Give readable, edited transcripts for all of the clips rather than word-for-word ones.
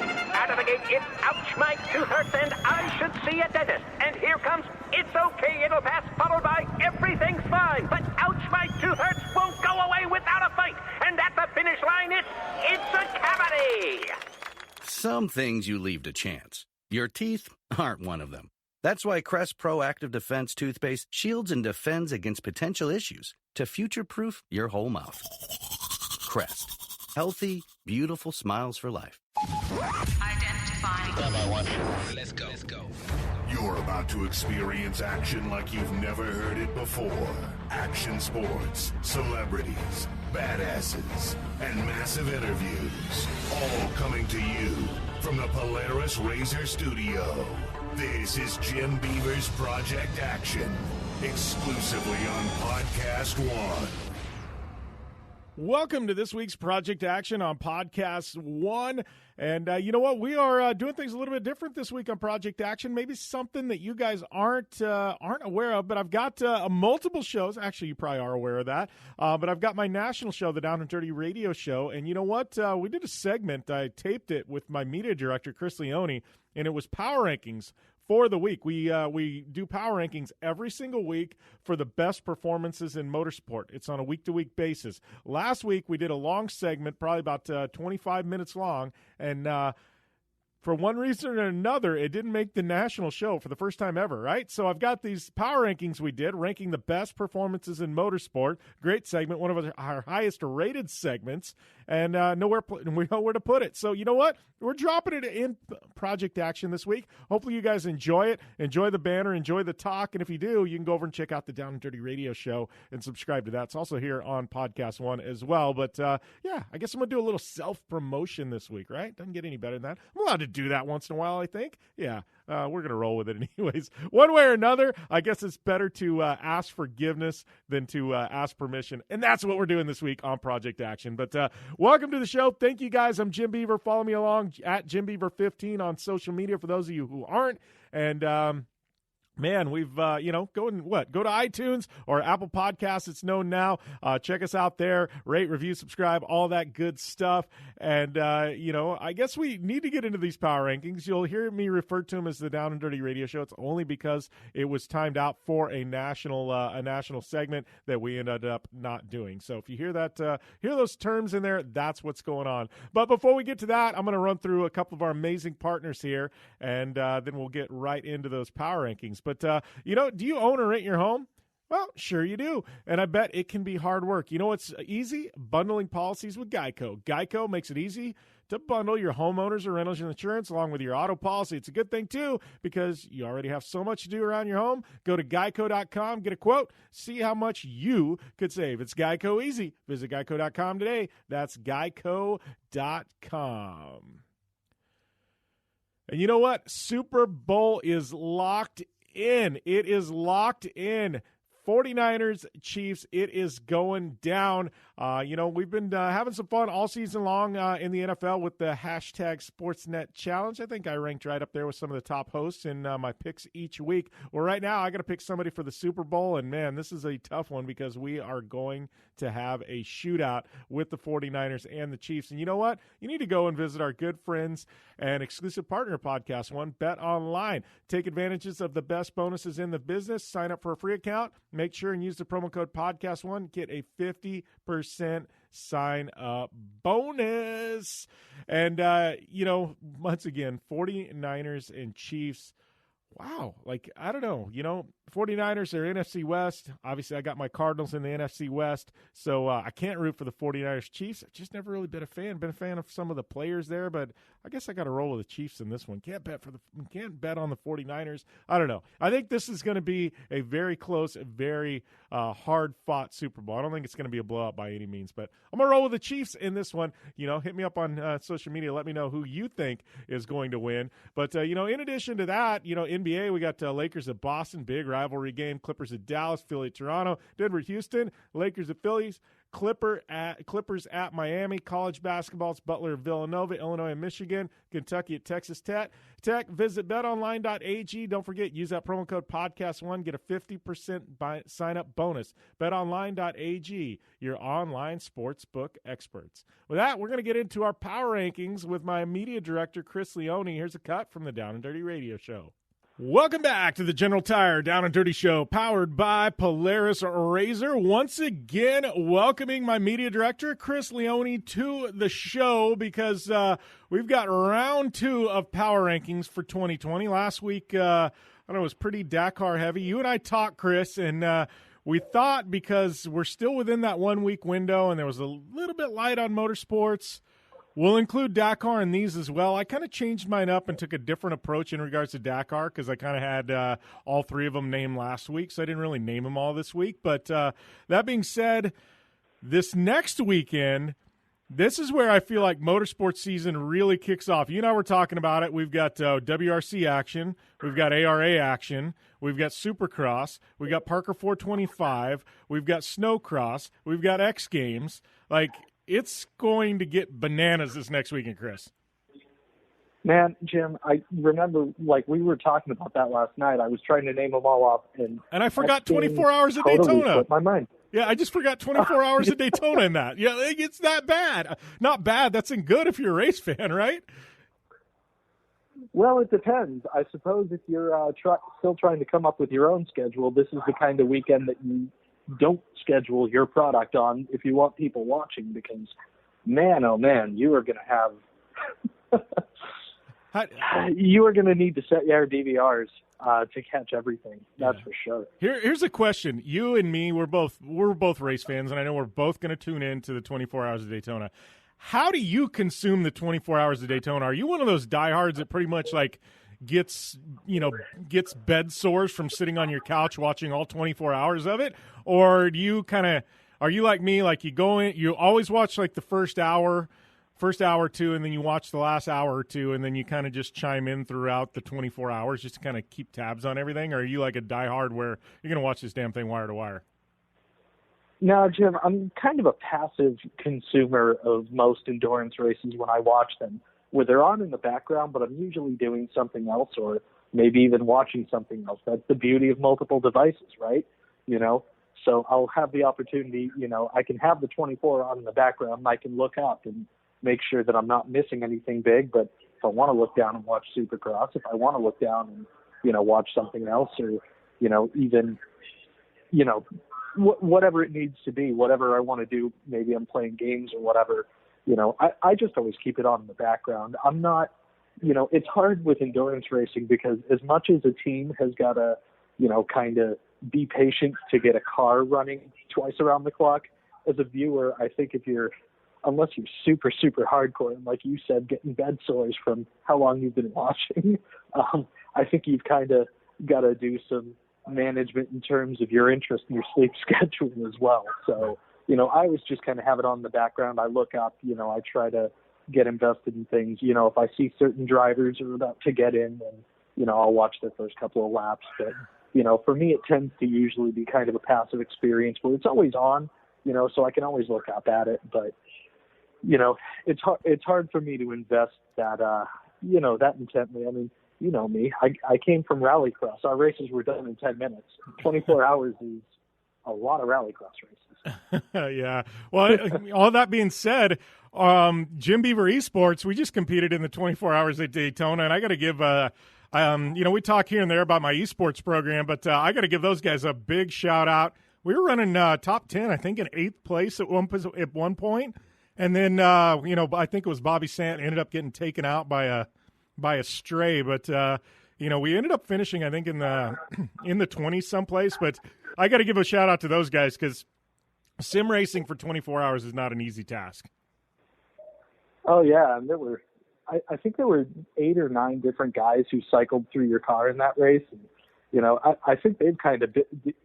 Out of the gate, it's ouch, my tooth hurts, and I should see a dentist. And here comes it's okay, it'll pass, followed by everything's fine. But ouch, my tooth hurts won't go away without a fight. And at the finish line, it's a cavity. Some things you leave to chance. Your teeth aren't one of them. That's why Crest Proactive Defense toothpaste shields and defends against potential issues to future-proof your whole mouth. Crest. Healthy, beautiful smiles for life. Identifying. Let's go. You're about to experience action like you've never heard it before. Action sports, celebrities, badasses, and massive interviews. All coming to you from the Polaris Razor Studio. This is Jim Beaver's Project Action, exclusively on Podcast One. Welcome to this week's Project Action on Podcast One. And you know what? We are doing things a little bit different this week on Project Action. Maybe something that you guys aren't aware of, but I've got multiple shows. Actually, you probably are aware of that. But I've got my national show, the Down and Dirty Radio Show. And you know what? We did a segment. I taped it with my media director, Chris Leone, and it was Power Rankings for the week. We do power rankings every single week for the best performances in motorsport. It's on a week-to-week basis. Last week, we did a long segment, probably about 25 minutes long, and for one reason or another, it didn't make the national show for the first time ever, right? So I've got these power rankings we did, ranking the best performances in motorsport. Great segment, one of our highest-rated segments, and we know where to put it. So you know what? We're dropping it in Project Action this week. Hopefully you guys enjoy it, enjoy the banner, enjoy the talk, and if you do, you can go over and check out the Down and Dirty Radio Show and subscribe to that. It's also here on Podcast One as well. But, yeah, I guess I'm going to do a little self-promotion this week, right? Doesn't get any better than that. I'm allowed to do that once in a while, I think. Yeah, we're going to roll with it anyways. One way or another, I guess it's better to ask forgiveness than to ask permission, and that's what we're doing this week on Project Action. But welcome to the show. Thank you, guys. I'm Jim Beaver. Follow me along at Jim Beaver 15 on social media for those of you who aren't. And man, we've, go to iTunes or Apple Podcasts, it's known now. Check us out there, rate, review, subscribe, all that good stuff. And, I guess we need to get into these power rankings. You'll hear me refer to them as the Down and Dirty Radio Show. It's only because it was timed out for a national segment that we ended up not doing. So if you hear that, hear those terms in there, that's what's going on. But before we get to that, I'm going to run through a couple of our amazing partners here, and then we'll get right into those power rankings. But, do you own or rent your home? Well, sure you do. And I bet it can be hard work. You know what's easy? Bundling policies with Geico. Geico makes it easy to bundle your homeowners or rentals insurance along with your auto policy. It's a good thing, too, because you already have so much to do around your home. Go to geico.com, get a quote, see how much you could save. It's Geico easy. Visit geico.com today. That's geico.com. And you know what? Super Bowl is locked in. It is locked in. 49ers, Chiefs, it is going down. We've been having some fun all season long in the NFL with the hashtag Sportsnet Challenge. I think I ranked right up there with some of the top hosts in my picks each week. Well, right now I got to pick somebody for the Super Bowl, and, man, this is a tough one because we are going to have a shootout with the 49ers and the Chiefs. And you know what? You need to go and visit our good friends and exclusive partner Podcast One, Bet Online. Take advantages of the best bonuses in the business. Sign up for a free account. Make sure and use the promo code Podcast One. Get a 50% sign-up bonus. And, once again, 49ers and Chiefs, wow, I don't know, 49ers are NFC West. Obviously, I got my Cardinals in the NFC West, so I can't root for the 49ers Chiefs. I've just never really been a fan. Been a fan of some of the players there, but I guess I got to roll with the Chiefs in this one. Can't bet on the 49ers. I don't know. I think this is going to be a very close, very hard-fought Super Bowl. I don't think it's going to be a blowout by any means, but I'm going to roll with the Chiefs in this one. Hit me up on social media. Let me know who you think is going to win. But, in addition to that, NBA, we got Lakers at Boston, big rivalry game. Clippers at Dallas, Philly at Toronto, Denver at Houston, Lakers at Phillies, Clippers at Miami. College basketball, it's Butler, Villanova, Illinois, and Michigan. Kentucky at Texas Tech. Visit betonline.ag. Don't forget, use that promo code podcast1. Get a 50% sign-up bonus. betonline.ag, your online sportsbook experts. With that, we're going to get into our power rankings with my media director, Chris Leone. Here's a cut from the Down and Dirty Radio Show. Welcome back to the General Tire Down and Dirty Show, powered by Polaris Razor. Once again, welcoming my media director, Chris Leone, to the show because we've got round 2 of power rankings for 2020. Last week, I don't know, it was pretty Dakar heavy. You and I talked, Chris, and we thought because we're still within that 1 week window and there was a little bit light on motorsports, we'll include Dakar in these as well. I kind of changed mine up and took a different approach in regards to Dakar because I kind of had all 3 of them named last week, so I didn't really name them all this week. But that being said, this next weekend, this is where I feel like motorsports season really kicks off. You and I were talking about it. We've got WRC action. We've got ARA action. We've got Supercross. We've got Parker 425. We've got Snowcross. We've got X Games. Like, it's going to get bananas this next weekend, Chris. Man, Jim, I remember, like, we were talking about that last night. I was trying to name them all off. And I forgot 24 hours of totally Daytona. Slipped my mind. Yeah, I just forgot 24 hours of Daytona in that. Yeah, it's that bad. Not bad. That's good if you're a race fan, right? Well, it depends. I suppose if you're still trying to come up with your own schedule, this is the kind of weekend that you don't schedule your product on if you want people watching, because man, oh man, you are going to have you are going to need to set your DVRs to catch everything. That's for sure. Here's a question. You and me, we're both race fans, and I know we're both going to tune in to the 24 Hours of Daytona. How do you consume the 24 Hours of Daytona? Are you one of those diehards that pretty much like gets bed sores from sitting on your couch watching all 24 hours of it? Or do you are you like me, like you go in, you always watch like the first hour or two, and then you watch the last hour or two, and then you kind of just chime in throughout the 24 hours just to kind of keep tabs on everything? Or are you like a diehard where you're going to watch this damn thing wire to wire? No, Jim, I'm kind of a passive consumer of most endurance races when I watch them, where they're on in the background, but I'm usually doing something else or maybe even watching something else. That's the beauty of multiple devices, right? So I'll have the opportunity, I can have the 24 on in the background, and I can look up and make sure that I'm not missing anything big. But if I want to look down and watch Supercross, if I want to look down and, watch something else, or, even, whatever it needs to be, whatever I want to do, maybe I'm playing games or whatever, I just always keep it on in the background. I'm not, it's hard with endurance racing because as much as a team has got to, kind of be patient to get a car running twice around the clock, as a viewer, I think unless you're super, super hardcore, and like you said, getting bed sores from how long you've been watching, I think you've kind of got to do some management in terms of your interest in your sleep schedule as well. So, I always just kind of have it on in the background. I look up, I try to get invested in things. If I see certain drivers are about to get in, then, I'll watch their first couple of laps. But, for me, it tends to usually be kind of a passive experience where it's always on, so I can always look up at it. But, it's hard for me to invest that, that intently. I mean, you know me. I came from rallycross. Our races were done in 10 minutes. 24 hours is a lot of rallycross races. Yeah. Well, all that being said, Jim Beaver Esports, we just competed in the 24 Hours at Daytona, and I got to give we talk here and there about my esports program, but I got to give those guys a big shout out. We were running top 10, I think, in 8th place at one point, and then I think it was Bobby Sant ended up getting taken out by a stray, but we ended up finishing, I think, in the 20s someplace. But I got to give a shout out to those guys because sim racing for 24 hours is not an easy task. Oh yeah, and I think there were 8 or 9 different guys who cycled through your car in that race. And, I think they've kind of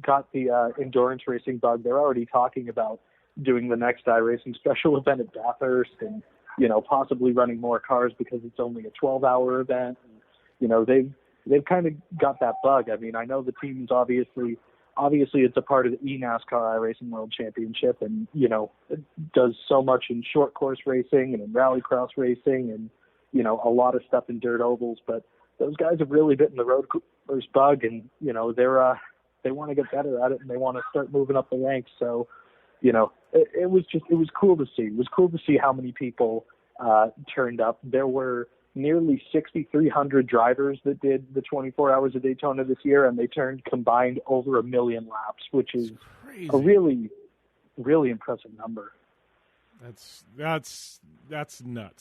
got the endurance racing bug. They're already talking about doing the next iRacing special event at Bathurst and, possibly running more cars because it's only a 12-hour event. And, they've kind of got that bug. I mean, I know the teams obviously obviously it's a part of the eNASCAR iRacing World Championship, and, it does so much in short course racing and in rallycross racing and, a lot of stuff in dirt ovals. But those guys have really bitten the road course bug, and, they want to get better at it, and they want to start moving up the ranks. So, it was cool to see. It was cool to see how many people turned up. There were nearly 6,300 drivers that did the 24 Hours of Daytona this year, and they turned combined over 1 million laps, which is a really, really impressive number. That's nuts.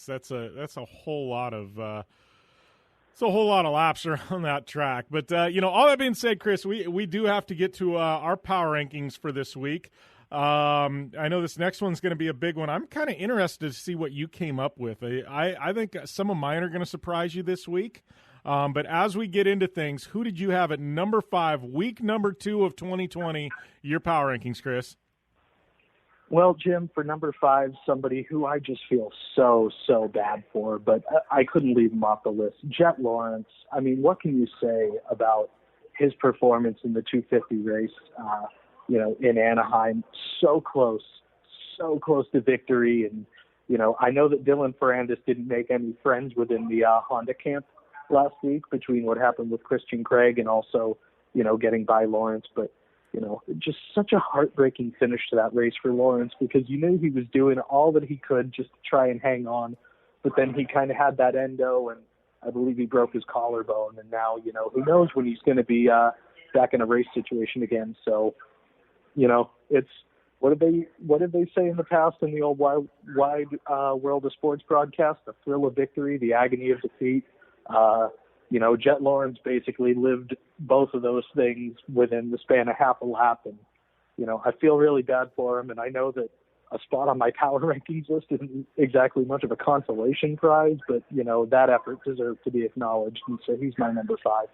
That's a whole lot of it's a whole lot of laps around that track. But all that being said, Chris, we do have to get to our power rankings for this week. I know this next one's going to be a big one. I'm kind of interested to see what you came up with. I think some of mine are going to surprise you this week. But as we get into things, who did you have at number 5, week number 2 of 2020, your power rankings, Chris? Well, Jim, for number 5, somebody who I just feel so bad for, but I couldn't leave him off the list. Jet Lawrence. I mean, what can you say about his performance in the 250 race, in Anaheim? So close to victory. And, I know that Dylan Ferrandis didn't make any friends within the Honda camp last week between what happened with Christian Craig and also, getting by Lawrence. But, just such a heartbreaking finish to that race for Lawrence, because you knew he was doing all that he could just to try and hang on. But then he kind of had that endo, and I believe he broke his collarbone. And now, who knows when he's going to be back in a race situation again. So, it's what did they say in the past in the old wide World of Sports broadcast? The thrill of victory, the agony of defeat. Jet Lawrence basically lived both of those things within the span of half a lap. And, I feel really bad for him. And I know that a spot on my power rankings list isn't exactly much of a consolation prize, but, that effort deserves to be acknowledged. And so he's my number 5.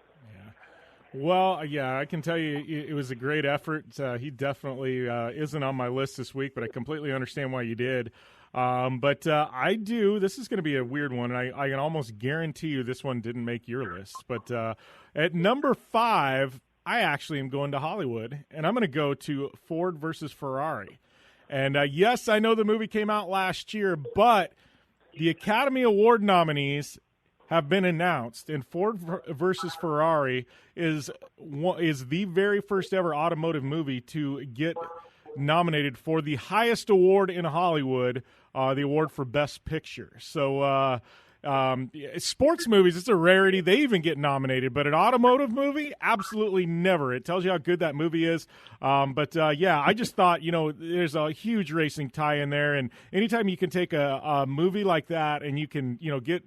Well, yeah, I can tell you it was a great effort. He definitely isn't on my list this week, but I completely understand why you did. But I do. This is going to be a weird one, and I can almost guarantee you this one didn't make your list. But at number 5, I actually am going to Hollywood, and I'm going to go to Ford versus Ferrari. And yes, I know the movie came out last year, but the Academy Award nominees have been announced, and Ford versus Ferrari is the very first ever automotive movie to get nominated for the highest award in Hollywood, the award for Best Picture. So sports movies, it's a rarity. They even get nominated, but an automotive movie, absolutely never. It tells you how good that movie is. Yeah, I just thought, there's a huge racing tie in there, and anytime you can take a movie like that and you can, get,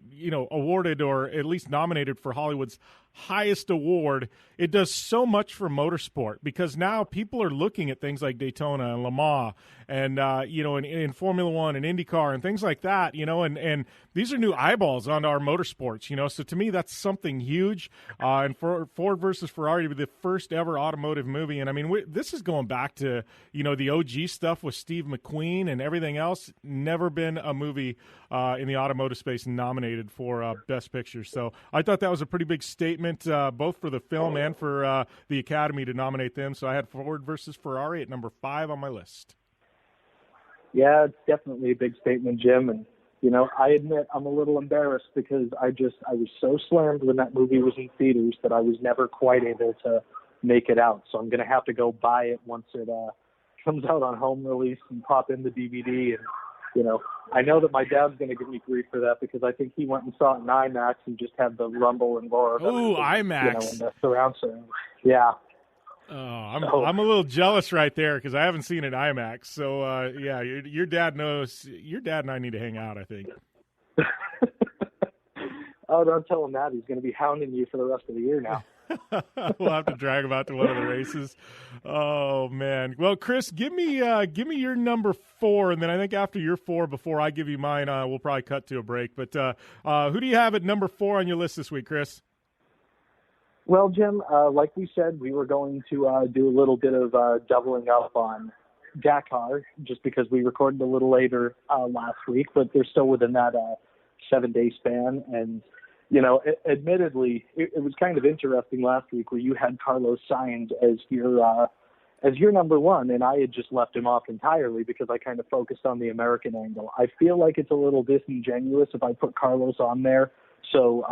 awarded or at least nominated for Hollywood's highest award, it does so much for motorsport, because now people are looking at things like Daytona and Le Mans and in Formula One and IndyCar and things like that, and these are new eyeballs on our motorsports, so to me that's something huge. And for Ford versus Ferrari to be the first ever automotive movie, and I mean this is going back to the OG stuff with Steve McQueen and everything else. Never been a movie in the automotive space nominated for Best Picture, so I thought that was a pretty big statement, both for the film and for the Academy to nominate them. So I had Ford versus Ferrari at number 5 on my list. Yeah, it's definitely a big statement, Jim. And, I admit I'm a little embarrassed because I was so slammed when that movie was in theaters that I was never quite able to make it out. So I'm going to have to go buy it once it comes out on home release and pop in the DVD. And, I know that my dad's going to give me grief for that because I think he went and saw it in IMAX and just had the rumble and roar of Ooh, IMAX. And the surround sound. Yeah. Oh, I'm a little jealous right there because I haven't seen it in IMAX. So, yeah, your dad knows. Your dad and I need to hang out, I think. Oh, don't tell him that. He's going to be hounding you for the rest of the year now. We'll have to drag him out to one of the races. Oh, man. Well, Chris, give me your number 4, and then I think after your 4, before I give you mine, we'll probably cut to a break. But who do you have at number 4 on your list this week, Chris? Well, Jim, like we said, we were going to do a little bit of doubling up on Dakar just because we recorded a little later last week, but they're still within that 7-day span. And, admittedly, it was kind of interesting last week where you had Carlos Sainz as your as your number one, and I had just left him off entirely because I kind of focused on the American angle. I feel like it's a little disingenuous if I put Carlos on there. So,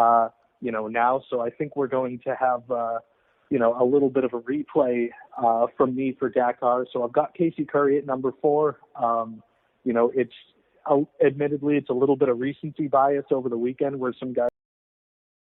now, so I think we're going to have, a little bit of a replay from me for Dakar. So I've got Casey Curry at number 4. Admittedly, it's a little bit of recency bias over the weekend where some guys